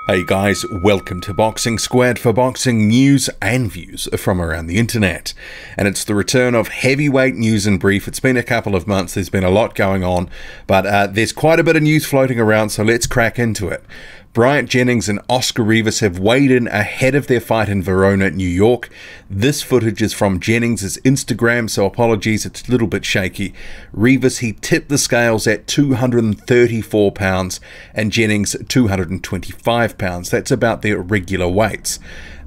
Hey guys, welcome to Boxing Squad for boxing news and views from around the internet. And it's the return of heavyweight news and brief. It's been a couple of months, there's been a lot going on, but there's quite a bit of news floating around, so let's crack into it. Bryant Jennings and Oscar Revis have weighed in ahead of their fight in Verona, New York. This footage is from Jennings' Instagram, so apologies, it's a little bit shaky. Revis, he tipped the scales at 234 pounds and Jennings 225 pounds. That's about their regular weights.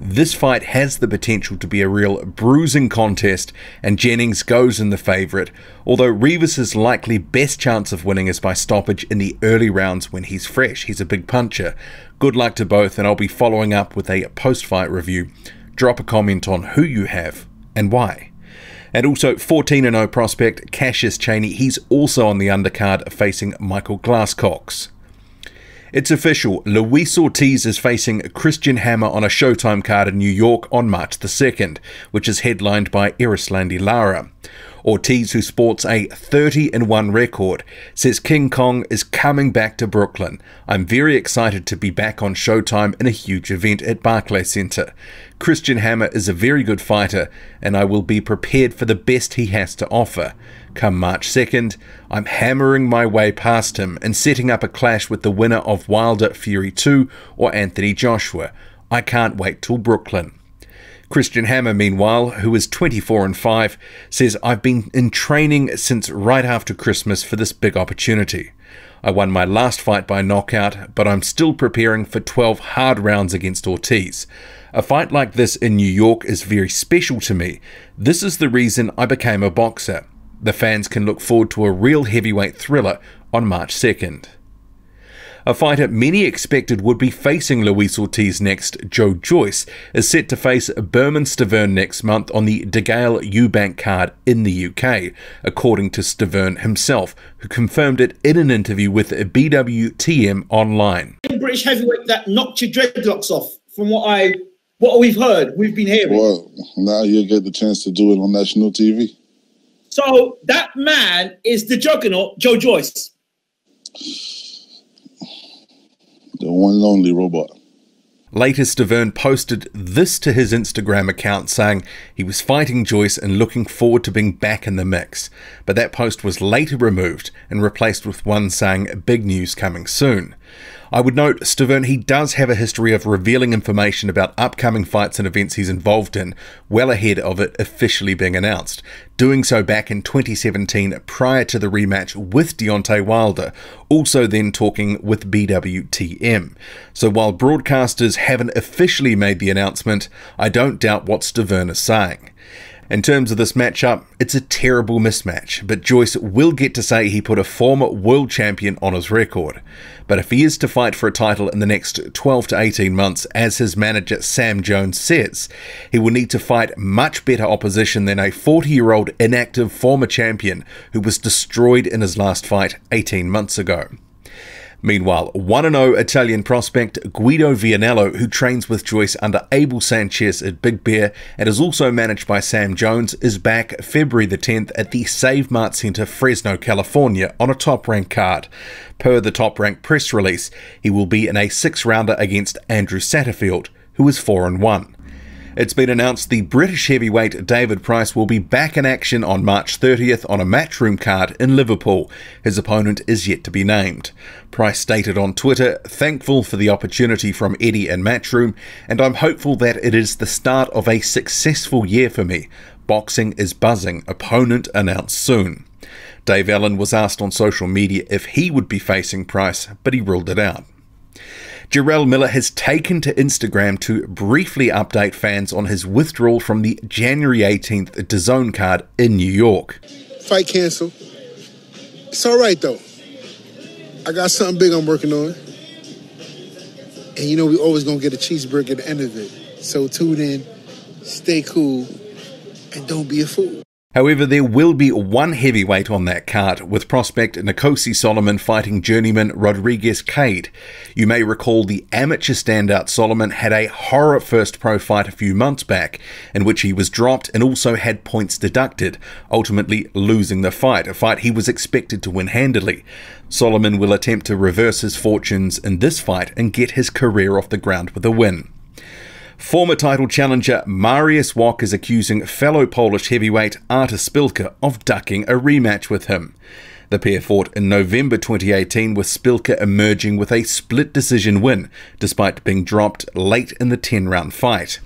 This fight has the potential to be a real bruising contest, and Jennings goes in the favourite, although Revis' likely best chance of winning is by stoppage in the early rounds when he's fresh. He's a big puncher. Good luck to both, and I'll be following up with a post-fight review. Drop a comment on who you have and why. And also 14-0 prospect Cassius Chaney, he's also on the undercard facing Michael Glasscox. It's official, Luis Ortiz is facing Christian Hammer on a Showtime card in New York on March the 2nd, which is headlined by Erislandy Lara. Ortiz, who sports a 30-1 record, says King Kong is coming back to Brooklyn. I'm very excited to be back on Showtime in a huge event at Barclays Center. Christian Hammer is a very good fighter, and I will be prepared for the best he has to offer. Come March 2nd, I'm hammering my way past him and setting up a clash with the winner of Wilder Fury 2 or Anthony Joshua. I can't wait till Brooklyn. Christian Hammer, meanwhile, who is 24-5, says, I've been in training since right after Christmas for this big opportunity. I won my last fight by knockout, but I'm still preparing for 12 hard rounds against Ortiz. A fight like this in New York is very special to me. This is the reason I became a boxer. The fans can look forward to a real heavyweight thriller on March 2nd. A fighter many expected would be facing Luis Ortiz next, Joyce, is set to face Bermane Stiverne next month on the De Gale Eubank card in the UK, according to Stiverne himself, who confirmed it in an interview with BWTM Online. British heavyweight that knocked your dreadlocks off, from what we've heard, we've been hearing. Well, now you'll get the chance to do it on national TV. So that man is the juggernaut, Joyce. The one and only robot. Later, Stiverne posted this to his Instagram account saying he was fighting Joyce and looking forward to being back in the mix. But that post was later removed and replaced with one saying big news coming soon. I would note Stiverne, he does have a history of revealing information about upcoming fights and events he's involved in well ahead of it officially being announced, doing so back in 2017 prior to the rematch with Deontay Wilder, also then talking with BWTM. So while broadcasters haven't officially made the announcement, I don't doubt what Stiverne is saying. In terms of this matchup, it's a terrible mismatch, but Joyce will get to say he put a former world champion on his record. But if he is to fight for a title in the next 12 to 18 months, as his manager Sam Jones says, he will need to fight much better opposition than a 40-year-old inactive former champion who was destroyed in his last fight 18 months ago. Meanwhile, 1-0 Italian prospect Guido Nello, who trains with Joyce under Abel Sanchez at Big Bear and is also managed by Sam Jones, is back February the 10th at the Save Mart Center, Fresno, California on a top-ranked card. Per the top-ranked press release, he will be in a 6-rounder against Andrew Satterfield, who is 4-1. It's been announced the British heavyweight David Price will be back in action on March 30th on a Matchroom card in Liverpool. His opponent is yet to be named. Price stated on Twitter, thankful for the opportunity from Eddie and Matchroom, and I'm hopeful that it is the start of a successful year for me. Boxing is buzzing. Opponent announced soon. Dave Allen was asked on social media if he would be facing Price, but he ruled it out. Jarrell Miller has taken to Instagram to briefly update fans on his withdrawal from the January 18th DAZN card in New York. Fight canceled. It's all right, though. I got something big I'm working on. And you know we always going to get a cheeseburger at the end of it. So tune in, stay cool, and don't be a fool. However, there will be one heavyweight on that card, with prospect Nkosi Solomon fighting journeyman Rodriguez Cade. You may recall the amateur standout Solomon had a horror first pro fight a few months back, in which he was dropped and also had points deducted, ultimately losing the fight, a fight he was expected to win handily. Solomon will attempt to reverse his fortunes in this fight and get his career off the ground with a win. Former title challenger Mariusz Walk is accusing fellow Polish heavyweight Artur Szpilka of ducking a rematch with him. The pair fought in November 2018, with Szpilka emerging with a split decision win, despite being dropped late in the 10-round fight.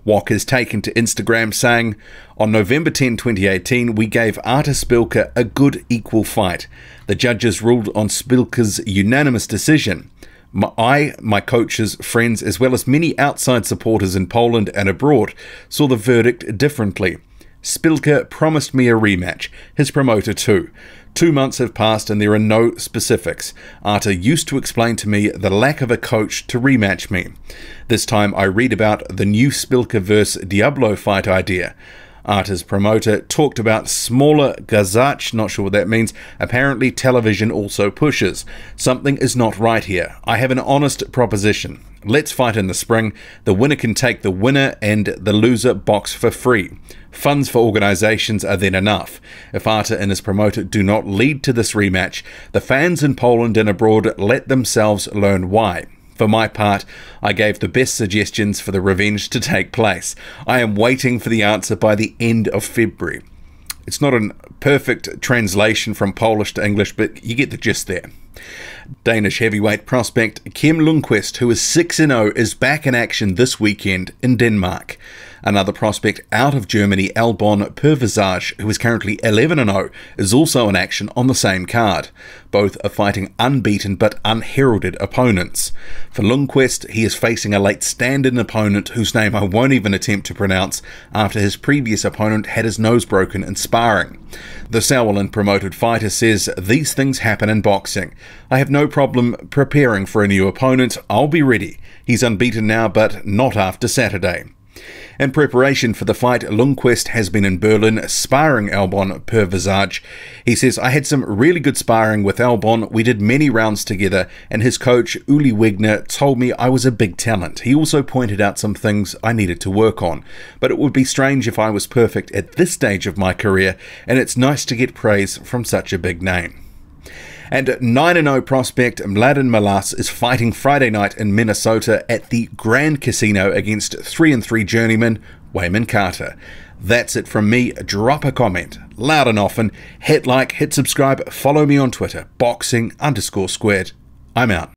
Walk has taken to Instagram saying, "On November 10, 2018, we gave Artur Szpilka a good equal fight. The judges ruled on Szpilka's unanimous decision. My coaches, friends, as well as many outside supporters in Poland and abroad saw the verdict differently. Szpilka promised me a rematch, his promoter too. 2 months have passed and there are no specifics. Artur used to explain to me the lack of a coach to rematch me. This time I read about the new Szpilka vs Diablo fight idea. Artur's promoter talked about smaller gazach, not sure what that means. Apparently television also pushes. Something is not right here. I have an honest proposition. Let's fight in the spring. The winner can take the winner and the loser box for free. Funds for organisations are then enough. If Artur and his promoter do not lead to this rematch, the fans in Poland and abroad let themselves learn why. For my part, I gave the best suggestions for the revenge to take place. I am waiting for the answer by the end of February." It's not a perfect translation from Polish to English, but you get the gist there. Danish heavyweight prospect Kim Lundqvist, who is 6-0, is back in action this weekend in Denmark. Another prospect out of Germany, Albon Pervisage, who is currently 11-0, is also in action on the same card. Both are fighting unbeaten but unheralded opponents. For Lundqvist, he is facing a late stand-in opponent whose name I won't even attempt to pronounce after his previous opponent had his nose broken in sparring. The Sauerland-promoted fighter says, "These things happen in boxing. I have no problem preparing for a new opponent. I'll be ready. He's unbeaten now, but not after Saturday." In preparation for the fight, Lundqvist has been in Berlin sparring Albon Pervisage. He says, "I had some really good sparring with Albon. We did many rounds together, and his coach, Uli Wegner, told me I was a big talent. He also pointed out some things I needed to work on. But it would be strange if I was perfect at this stage of my career, and it's nice to get praise from such a big name." And 9-0 prospect Mladen Malas is fighting Friday night in Minnesota at the Grand Casino against 3-3 journeyman Wayman Carter. That's it from me. Drop a comment, loud and often. Hit like, hit subscribe, follow me on Twitter, boxing_squared. I'm out.